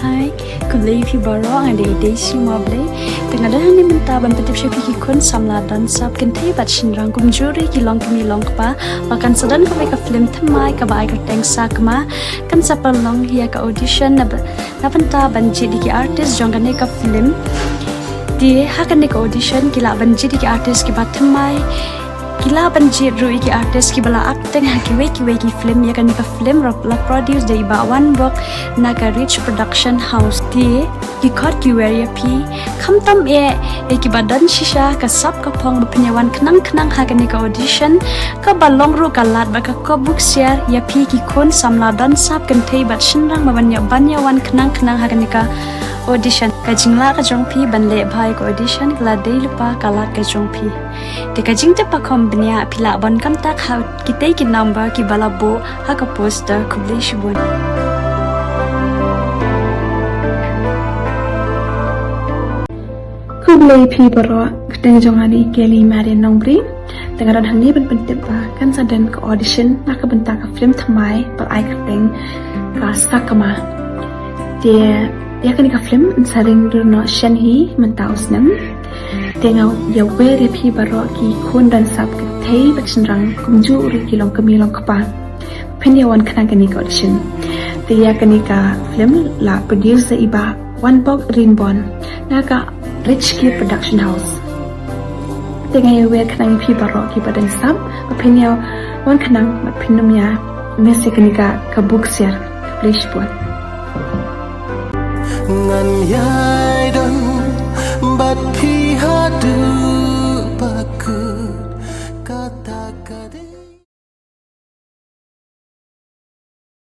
hai kulay pi BAROH ang day simable tengah dah ni mentah ban petip syafi kikun samla dan sab kentai bat shinrang kumjuri kilong kemilong pa makan sedan ka ka FlIM thamai ka bai ka teng SAKMA kan sapalong hia ka audition na pentah banji di ki artist jongane ka FlIM di hakan ni ka audition kila banji di ki artist ki bat thamai kila banji rui ki artist ki bala acting ha ki weki FlIM ya kan ka FlIM la produce dari ba one book naga rich production house di ki khot ki area pi khamtam ki badan shisha ka sap ka phong penyawan kenang ha kan ka audition ka balong ru kalat ba ka book share ya pi ki kon samla dan sap kan thei bat shinrang banya wan kenang ha kan ka audition ka jingla ka jongpi banle bhai ka audition kala dei lupa kalat ka jongpi te ka jingte pa kombnia pila bon kam tak ha kitei ki number ki balabo ha ka poster kublei shibun kublei pi BAROH keteng jongani keli mari nongbri tengaran hangi ben pentip kan sadan ka audition nak ka bentak ka FlIM thamai par ai keteng ka SAKMA dia ya kan ka FlIM saring durno shanhi mentausnem tengau ya were pi BAROH ki khun dan sap ke thei bachinrang kumju uri kilong kemilong kapa penyawan kanang kani ka audition dia kan ka FlIM la producer iba one box rimbon naga rich ki production house tengah ya were kanang pi BAROH ki badan sap penyaw wan kanang pinumya mesi kani ka book share please buat ngàn yai đơn bát phi hát